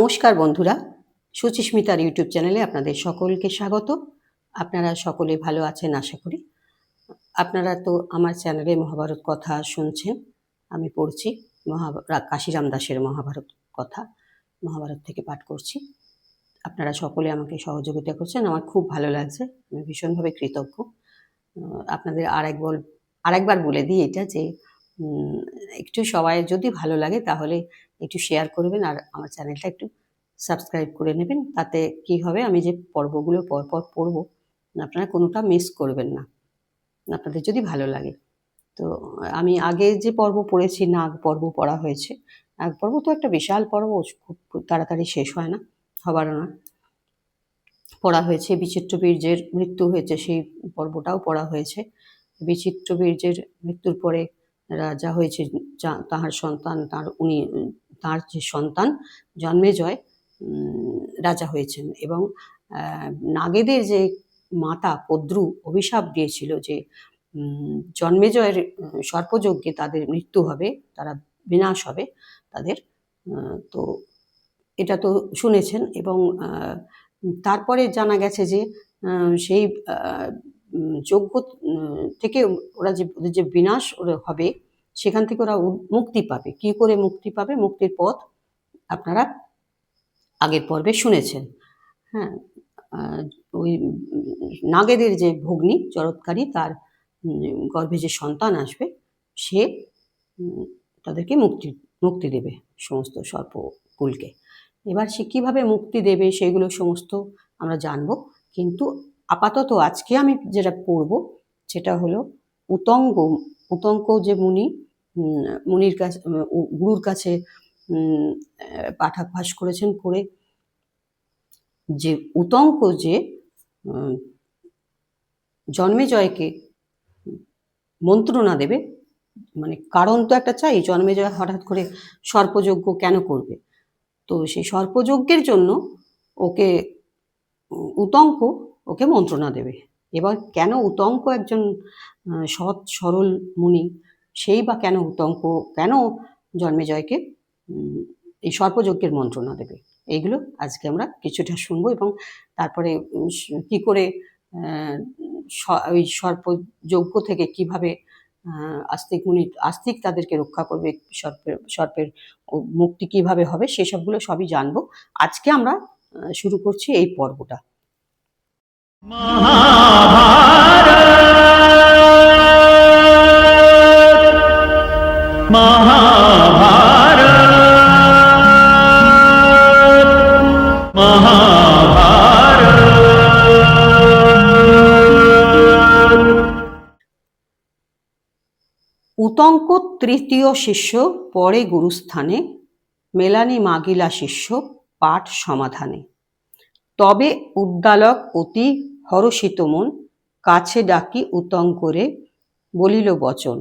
নমস্কার বন্ধুরা, সুচিস্মিতার ইউটিউব চ্যানেলে আপনাদের সকলকে স্বাগত। আপনারা সকলে ভালো আছেন আশা করি। আপনারা তো আমার চ্যানেলে মহাভারত কথা শুনছেন। আমি পড়ছি কাশিরাম দাসের মহাভারত কথা, মহাভারত থেকে পাঠ করছি। আপনারা সকলে আমাকে সহযোগিতা করছেন, আমার খুব ভালো লাগছে, আমি ভীষণভাবে কৃতজ্ঞ। আপনাদের আরেকবার বলে দিই এটা যে একটু সবাই যদি ভালো লাগে তাহলে একটু শেয়ার করবেন আর আমার চ্যানেলটা একটু সাবস্ক্রাইব করে নেবেন। তাতে কি হবে, আমি যে পর্বগুলো পরপর পড়ব আপনারা কোনোটা মিস করবেন না, আপনাদের যদি ভালো লাগে। তো আমি আগে যে পর্ব পড়েছি, নাগ পর্ব পড়া হয়েছে। নাগ পর্ব তো একটা বিশাল পর্ব, খুব তাড়াতাড়ি শেষ হয় না, হবারও না। পড়া হয়েছে বিচিত্রবীর্যের মৃত্যু হয়েছে, সেই পর্বটাও পড়া হয়েছে। বিচিত্রবীর্যের মৃত্যুর পরে রাজা হয়েছে তাহার সন্তান, তার যে সন্তান জন্মেজয় রাজা হয়েছেন। এবং নাগেদের যে মাতা পদ্রু অভিশাপ দিয়েছিল যে জন্মেজয়ের সর্পযজ্ঞে তাদের মৃত্যু হবে, তারা বিনাশ হবে তাদের, তো এটা তো শুনেছেন। এবং তারপরে জানা গেছে যে সেই যজ্ঞ থেকে ওরা যে বিনাশ হবে সেখান থেকে ওরা মুক্তি পাবে। কি করে মুক্তি পাবে, মুক্তির পথ আপনারা আগের পর্বে শুনেছেন। হ্যাঁ, ওই নাগেদের যে ভগ্নী জরৎকারী, তার গর্ভে যে সন্তান আসবে সে তাদেরকে মুক্তি দেবে, সমস্ত সর্পকুলকে। এবার সে কীভাবে মুক্তি দেবে সেগুলো সমস্ত আমরা জানব। কিন্তু আপাতত আজকে আমি যেটা পড়ব সেটা হলো উতঙ্ক যে মুনির কাছে, গুরুর কাছে পাঠাভ্যাস করেছেন, করে যে উতঙ্ক যে জন্মেজয়কে মন্ত্রণা দেবে, মানে কারণ তো একটা চাই, জন্মেজয় হঠাৎ করে সর্পযজ্ঞ কেন করবে। তো সেই সর্পযজ্ঞের জন্য উতঙ্ক ওকে মন্ত্রণা দেবে। এবার কেন উতঙ্ক একজন সৎ সরল মুনি, সেই বা কেন জন্মেজয়কে এই সর্পযজ্ঞের মন্ত্রণা দেবে, এইগুলো আজকে আমরা কিছুটা শুনবো। এবং তারপরে কি করে ওই সর্পযজ্ঞ থেকে কিভাবে আস্তিক তাদেরকে রক্ষা করবে, সর্পের মুক্তি কিভাবে হবে, সেসবগুলো সবই জানবো। আজকে আমরা শুরু করছি এই পর্বটা। উতঙ্ক তৃতীয় শিষ্য, পরে গুরুস্থানে, মেলানি মাগিলা শিষ্য পাঠ সমাধানে। তবে উদ্দালক অতি হরষিত মন, কাছে ডাকি উতঙ্করে বলিল বচন।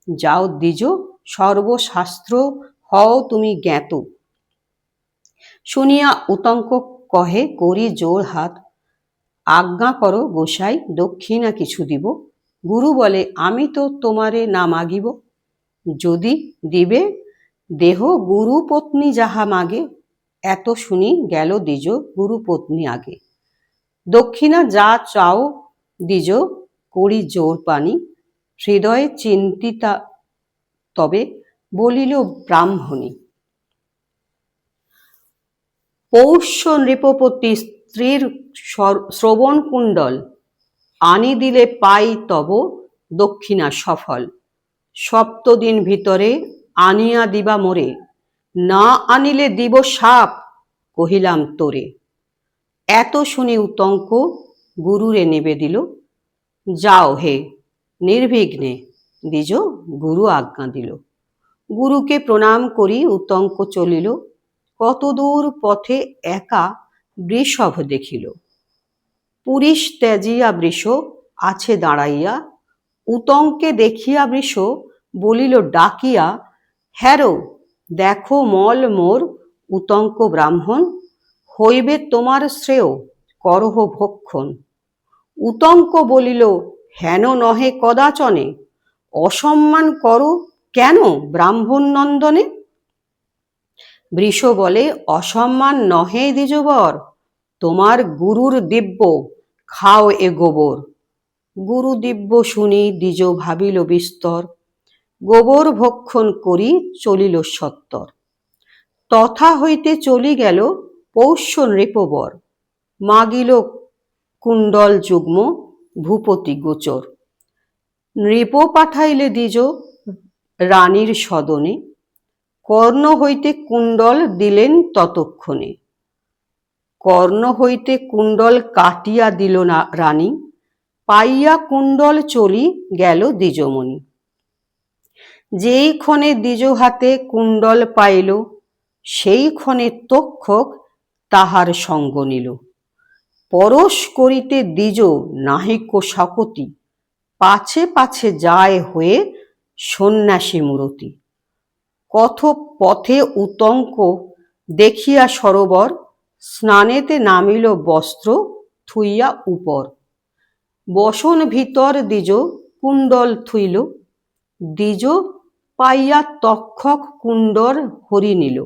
যাও দ্বিজ সর্বশাস্ত্র হও তুমি জ্ঞাত। শুনিয়া উতঙ্ক কহে করি জোর হাত, আজ্ঞা করো গোসাই দক্ষিণা কিছু দিব। গুরু বলে আমি তো তোমারে না মাগিব, যদি দিবে দেহ গুরু পত্নী যাহা মাগে। এত শুনি গেল দ্বিজ গুরু পত্নী আগে। দক্ষিণা যা চাও দ্বিজ করি জোর পানি, হৃদয়ে চিন্তিতা তবে বলিল ব্রাহ্মণী। পৌষ্য নৃপপতি স্ত্রীর শ্রবণ কুণ্ডল, আনি দিলে পাই তব দক্ষিণা সফল। সপ্তদিন ভিতরে আনিয়া দিবা মোরে, না আনিলে দিব সাপ কহিলাম তোরে। এত শুনি উতঙ্ক গুরুরে নিবেদিল, যাও হে নির্বিঘ্নে দ্বিজ গুরু আজ্ঞা দিল। গুরুকে প্রণাম করি উতঙ্ক চলিল, কতদূর পথে একা বৃষভ দেখিল। পুরীশ ত্যাজিয়া বৃষ আছে দাঁড়াইয়া, উতঙ্কে দেখিয়া বৃষ বলিল ডাকিয়া, হ্যারো দেখো মল মোর উতঙ্ক ব্রাহ্মণ, হইবে তোমার শ্রেয় করহ ভক্ষণ। উতঙ্ক বলিল হেন নহে কদাচনে, অসম্মান করো কেন ব্রাহ্মণ নন্দনে। বৃষ বলে, অসম্মান নহে দ্বিজবর, তোমার গুরুর দিব্য, খাও এ গোবর। গুরু দিব্য শুনি দ্বিজ ভাবিল বিস্তর, গোবর ভক্ষণ করি চলিল সত্তর। তথা হইতে চলি গেল পৌষ্য নৃপবর, মাগিল কুণ্ডল যুগ্ম ভূপতি গোচর। নৃপ পাঠাইলে দ্বিজ রানীর সদনে, কর্ণ হইতে কুণ্ডল দিলেন ততক্ষণে। কর্ণ হইতে কুণ্ডল কাটিয়া দিল না রানী, পাইয়া কুণ্ডল চলি গেল দ্বিজমণি। যেই ক্ষণে দ্বিজ হাতে কুণ্ডল পাইল, সেই ক্ষণে তক্ষক তাহার সঙ্গ নিল। পরশ করিতে দ্বিজ নাহিক শকতি, পাছে পাছে যায় হয়ে সন্ন্যাসী মূরতি। কথ পথে উতঙ্ক দেখিয়া সরোবর, স্নানেতে নামিল বস্ত্র থুইয়া উপর। বসন ভিতর দ্বিজ কুণ্ডল থুইল, দ্বিজ পাইয়া তক্ষক কুণ্ডল হরি নিল।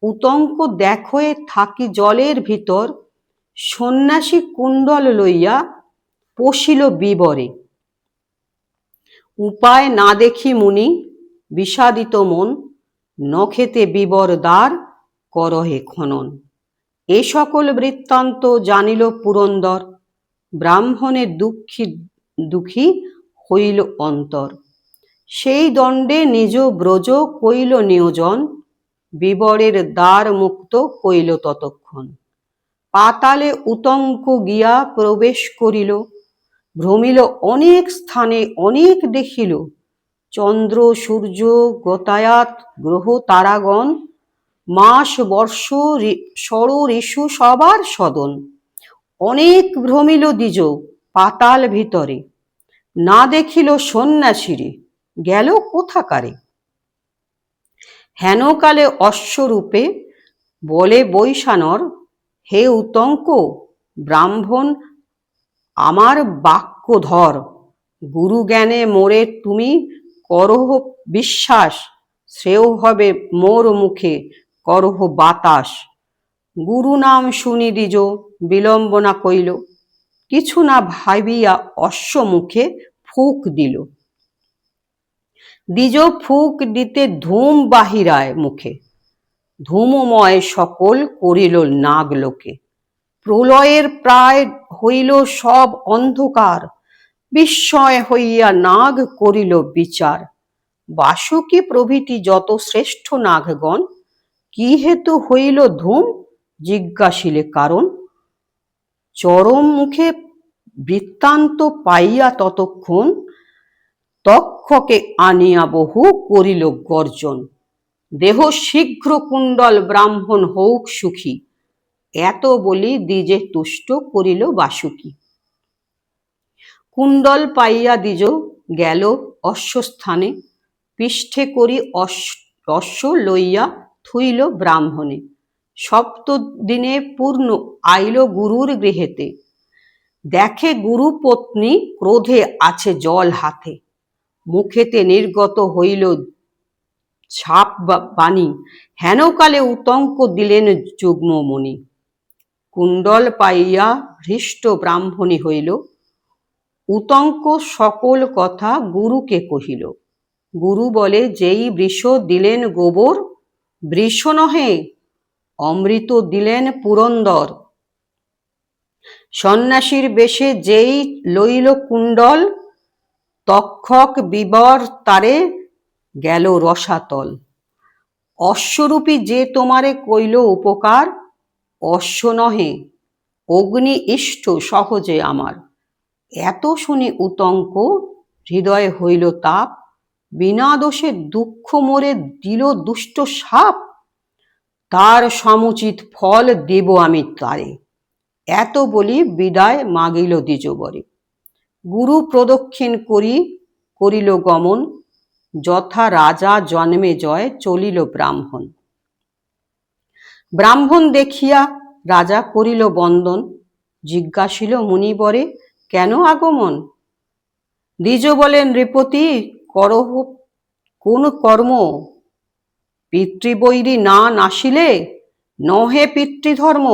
উতঙ্ক দেখয়ে থাকি জলের ভিতর, সন্ন্যাসী কুণ্ডল লইয়া পশিল বিবরে। উপায় না দেখি মুনি বিষাদিত মন, নখেতে বিবর দ্বার করহে খনন। এ সকল বৃত্তান্ত জানিল পুরন্দর, ব্রাহ্মণে দুঃখী হইল অন্তর। সেই দণ্ডে নিজ ব্রজ কইল নিয়োজন, বিবরের দ্বার মুক্ত কইল ততক্ষণ। পাতালে উতঙ্ক গিয়া প্রবেশ করিল, ভ্রমিল অনেক স্থানে অনেক দেখিল। চন্দ্র সূর্য গতায়াত গ্রহ তারাগণ, মাস বর্ষ ষড় ঋষু সবার সদন। অনেক ভ্রমিল দ্বিজ পাতাল ভিতরে, না দেখিল সন্ন্যাসীরে গেল কোথাকারে। হেনকালে অশ্বরূপে বলে বৈশানর, হে উতঙ্ক ব্রাহ্মণ আমার বাক্য ধর, গুরু জ্ঞানে মোরে তুমি করহ বিশ্বাস, শ্রেয় হবে মোর মুখে করহ বাতাস। গুরু নাম শুনি দ্বিজ বিলম্ব না কইল, কিছু না ভাবিয়া অশ্ব মুখে ফুঁক দিল। দ্বিজ ফুঁক দিতে ধূম বাহিরায় মুখে, ধূমময় সকল করিল নাগলোকে। প্রলয়ের প্রায় হইল সব অন্ধকার, বিস্ময় হইয়া নাগ করিল বিচার। বাসুকী প্রভৃতি যত শ্রেষ্ঠ নাগগণ, কি হেতু হইল ধূম জিজ্ঞাসিলে কারণ। চরম মুখে বৃত্তান্ত পাইয়া ততক্ষণ, তক্ষকে আনিয়া বহু করিল গর্জন। দেহ শীঘ্র কুণ্ডল ব্রাহ্মণ হউক সুখী, এত বলি দ্বিজে তুষ্ট করিল বাসুকী। কুণ্ডল পাইয়া দ্বিজ গেল অশ্বস্থানে, পৃষ্ঠে করি অশ্ব লইয়া থুইল ব্রাহ্মণে। সপ্তদিনে পূর্ণ আইল গুরুর গৃহেতে, দেখে গুরু পত্নী ক্রোধে আছে জল হাতে। মুখেতে নির্গত হইল ছাপ বাণী, হেনকালে উতঙ্ক দিলেন যুগ্মমণি। কুণ্ডল পাইয়া হৃষ্ট ব্রাহ্মণী হইল, উতঙ্ক সকল কথা গুরুকে কহিল। গুরু বলে, যেই বৃষ দিলেন গোবর, বৃষ নহে অমৃত দিলেন পুরন্দর। সন্ন্যাসীর বেশে যেই লইল কুণ্ডল, তক্ষক বিবর তারে গেল রসাতল। অশ্বরূপী যে তোমারে কইল উপকার, অশ্ব নহে অগ্নি ইষ্ট সহজে আমার। এত শুনি উতঙ্ক হৃদয়ে হইল তাপ, বিনা দোষে দুঃখ মোরে দিল দুষ্ট সাপ। তার সমুচিত ফল দেব আমি তারে, এত বলি বিদায় মাগিল দ্বিজবরে। গুরু প্রদক্ষিণ করিল গমন, যথা রাজা জন্মে জয় চলিল ব্রাহ্মণ। ব্রাহ্মণ দেখিয়া রাজা করিল বন্দন, জিজ্ঞাসিল মুনিবরে কেন আগমন। দ্বিজ বলেন, নৃপতি করহ কোন কর্ম, পিতৃবৈরী না নাসিলে নহে পিতৃধর্ম।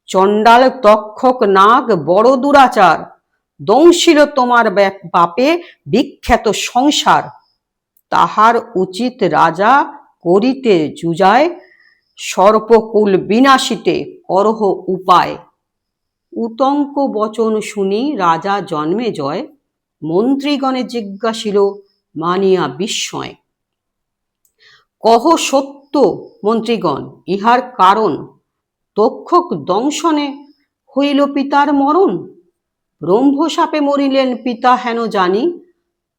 চণ্ডাল তক্ষক নাগ বড় দুরাচার, দংশিল তোমার বাপে বিখ্যাত সংসার। তাহার উচিত রাজা করিতে যুজায়, সর্পকুল বিনাশিতে করহ উপায়। উতঙ্ক বচন শুনি রাজা জন্মে জয়, মন্ত্রীগণে জিজ্ঞাসিল মানিয়া বিস্ময়। কহ সত্য মন্ত্রীগণ ইহার কারণ, তক্ষক দংশনে হইল পিতার মরণ। ব্রহ্মশাপে মরিলেন পিতা হেন জানি,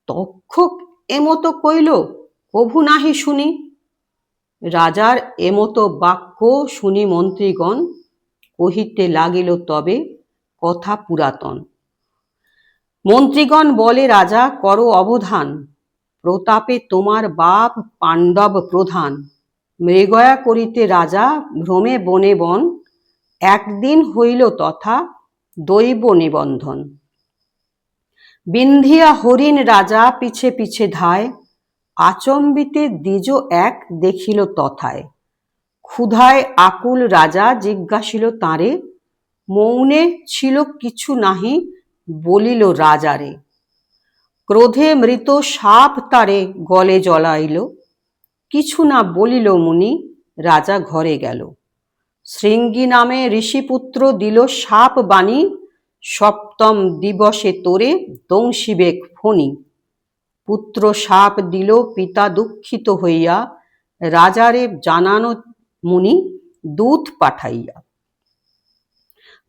তক্ষক এমত কইল কভু নাহি শুনি। রাজার এমত বাক্য শুনি মন্ত্রীগণ, কহিতে লাগিল তবে কথা পুরাতন। মন্ত্রীগণ বলে রাজা করো অবধান, প্রতাপে তোমার বাপ পাণ্ডব প্রধান। মৃগয়া করিতে রাজা ভ্রমে বনে বন, একদিন হইল তথা দৈব নিবন্ধন। বিন্ধিয়া হরিণ রাজা পিছে পিছে ধায়, আচম্বিতে দ্বিজ এক দেখিল তথায়। ক্ষুধায় আকুল রাজা জিজ্ঞাসিল তাঁরে, মৌনে ছিল কিছু নাহি বলিল রাজারে। ক্রোধে মৃত সাপ তারে গলে জলাইল, কিছু না বলিল মুনি রাজা ঘরে গেল। শৃঙ্গী নামে ঋষিপুত্র দিল সাপ বাণী, সপ্তম দিবসে তোরে দংশিবেক ফণি। পুত্র সাপ দিল পিতা দুঃখিত হইয়া, রাজারে জানানো মুনি দূত পাঠাইয়া।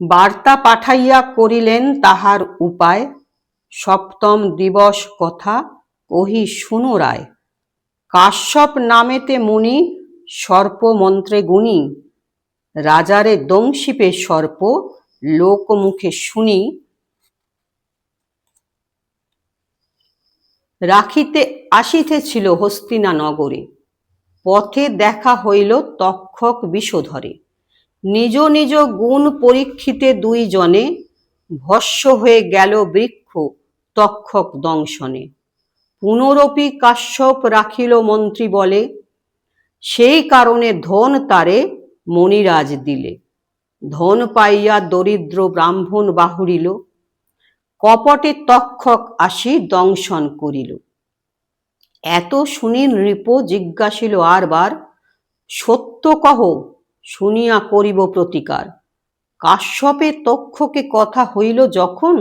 বার্তা পাঠাইয়া করিলেন তাহার উপায়, সপ্তম দিবস কথা কহি শুনো রায়। কাশ্যপ নামেতে মুনি সর্প মন্ত্রে গুণী, রাজারে দংশিপে সর্প লোকমুখে শুনি। রাখিতে আসিতেছিল হস্তিনা নগরে, পথে দেখা হইল তক্ষক বিষধরে। নিজ নিজ গুণ পরীক্ষিতে দুই জনে, ভস্য হয়ে গেল বৃক্ষ তক্ষক দংশনে। পুনরপি কাশ্যপ রাখিল মন্ত্রী বলে, সেই কারণে ধন তারে মণিরাজ দিলে। ধন পাইয়া দরিদ্র ব্রাহ্মণ বাহুরিল, কপটে তক্ষক আসি দংশন করিল। এত শুনি নৃপ জিজ্ঞাসিল আরবার, সত্য কহ শুনিয়া করিব প্রতিকার। কাশ্যপে তক্ষকে কথা হইল যখন,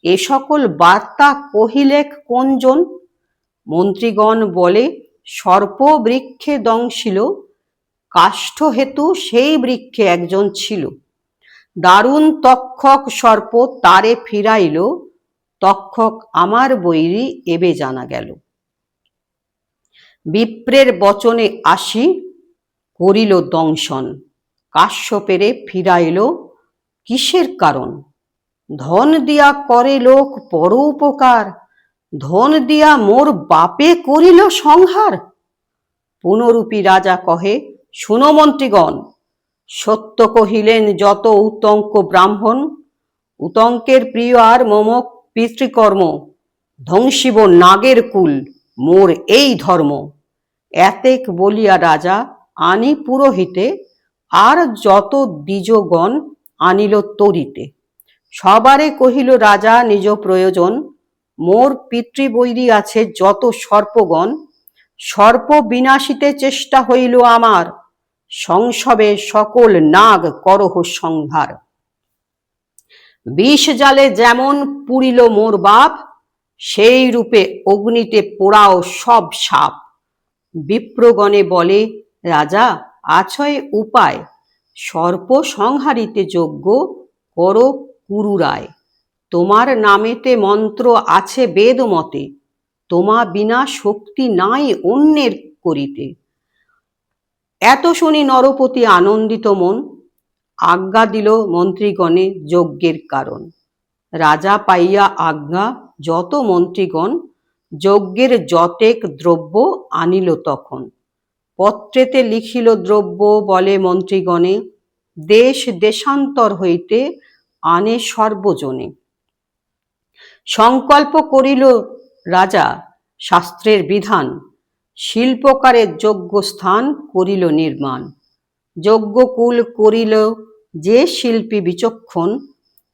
এ সকল বার্তা কহিলেক কোনজন। মন্ত্রীগণ বলে সর্প বৃক্ষে দংশিল, কাষ্ঠ হেতু সেই বৃক্ষে একজন ছিল। দারুণ তক্ষক সর্প তারে ফিরাইল, তক্ষক আমার বৈরী এবে জানা গেল। বিপ্রের বচনে আসি করিল দংশন, কাশ্যপেরে ফিরাইল কিসের কারণ। ধন দিয়া করে লোক পর উপকার, ধন দিয়া মোর বাপে করিল সংহার। পুনরূপী রাজা কহে শুনো মন্ত্রীগণ, সত্য কহিলেন যত উতঙ্ক ব্রাহ্মণ। উতঙ্কের প্রিয় আর মম পিতৃকর্ম, ধ্বংসিব নাগের কুল মোর এই ধর্ম। এতেক বলিয়া রাজা আনি পুরোহিতে, আর যত দ্বিজগণ আনিল তরিতে। সবারে কহিল রাজা নিজ প্রয়োজন, মোর পিতৃবৈরী আছে যত সর্পগণ। সর্প বিনাশিতে চেষ্টা হইল আমার, সংসবে সকল নাগ করহ সংহার। বিষ জালে যেমন পুড়িল মোর বাপ, সেই রূপে অগ্নিতে পোড়াও সব সাপ। বিপ্রগণে বলে রাজা আছয় উপায়, সর্প সংহারিতে যজ্ঞ কর কুরুরায়। তোমার নামেতে মন্ত্র আছে বেদ মতে, তোমা বিনা শক্তি নাই অন্যের করিতে। এত শুনি নরপতি আনন্দিত মন, আজ্ঞা দিল মন্ত্রীগণে যজ্ঞের কারণ। রাজা পাইয়া আজ্ঞা যত মন্ত্রীগণ, যজ্ঞের যতেক দ্রব্য আনিল তখন। পত্রেতে লিখিল দ্রব্য বলে মন্ত্রীগণে, দেশ দেশান্তর হইতে আনে সর্বজনে। সংকল্প করিল রাজা শাস্ত্রের বিধান, শিল্পকারে যজ্ঞ স্থান করিল নির্মাণ। যজ্ঞকুল করিল যে শিল্পী বিচক্ষণ,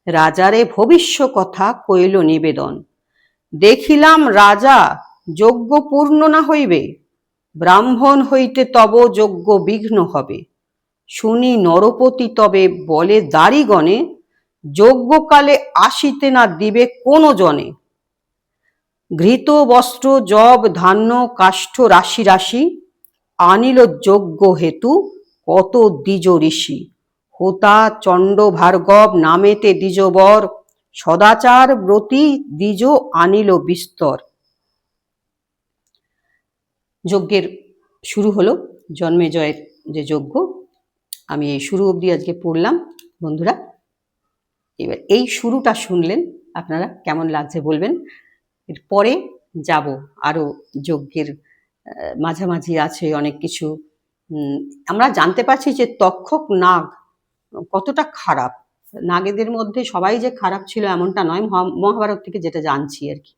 রাজারে ভবিষ্য কথা কইল নিবেদন। দেখিলাম রাজা যজ্ঞ পূর্ণ না হইবে, ব্রাহ্মণ হইতে তব যজ্ঞ বিঘ্ন হবে। শুনি নরপতি তবে বলে দারিগণে, যজ্ঞকালে আসিতে না দিবে কোন জনে। ঘৃত বস্ত্র যব ধান্য কাষ্ঠ রাশি রাশি, আনিল যজ্ঞ হেতু কত দ্বিজ ঋষি। হোতা চণ্ড ভার্গব নামেতে দ্বিজবর, সদাচার ব্রতী দ্বিজ আনিল বিস্তর। যজ্ঞের শুরু হলো, জন্মেজয়ের যে যজ্ঞ, আমি এই শুরু অবধি আজকে পড়লাম বন্ধুরা। এবার এই শুরুটা শুনলেন, আপনারা কেমন লাগছে বলবেন। এরপরে যাব আরো যজ্ঞের মাঝামাঝি আছে অনেক কিছু। আমরা জানতে পারছি যে তক্ষক নাগ কতটা খারাপ। নাগেদের মধ্যে সবাই যে খারাপ ছিল এমনটা নয়, মহাভারত থেকে যেটা জানছি আর কি।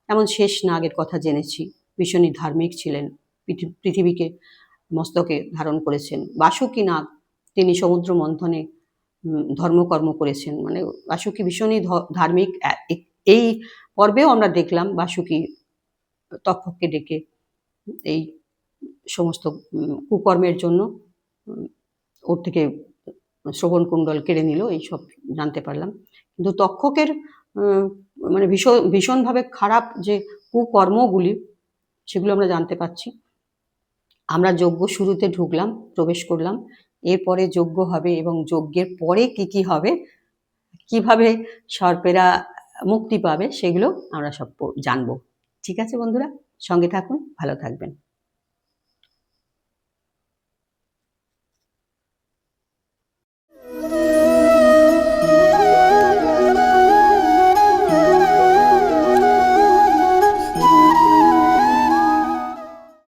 যেমন শেষ নাগের কথা জেনেছি, ভীষণই ধার্মিক ছিলেন, পৃথিবীকে মস্তকে ধারণ করেছেন। বাসুকী নাগ, তিনি সমুদ্র মন্থনে ধর্মকর্ম করেছেন, মানে বাসুকী ভীষণই ধার্মিক। এই পর্বেও আমরা দেখলাম বাসুকী তক্ষককে ডেকে এই সমস্ত কুকর্মের জন্য ওর থেকে শ্রবণ কুণ্ডল কেড়ে নিল, এইসব জানতে পারলাম। কিন্তু তক্ষকের মানে ভীষণভাবে খারাপ যে কুকর্মগুলি, সেগুলো আমরা জানতে পারছি। আমরা যজ্ঞ শুরুতে ঢুকলাম, প্রবেশ করলাম, এরপরে যজ্ঞ হবে এবং যজ্ঞের পরে কি কি হবে, কিভাবে সর্পেরা মুক্তি পাবে, সেগুলো আমরা সব জানবো। ঠিক আছে বন্ধুরা, সঙ্গে থাকুন, ভালো থাকবেন।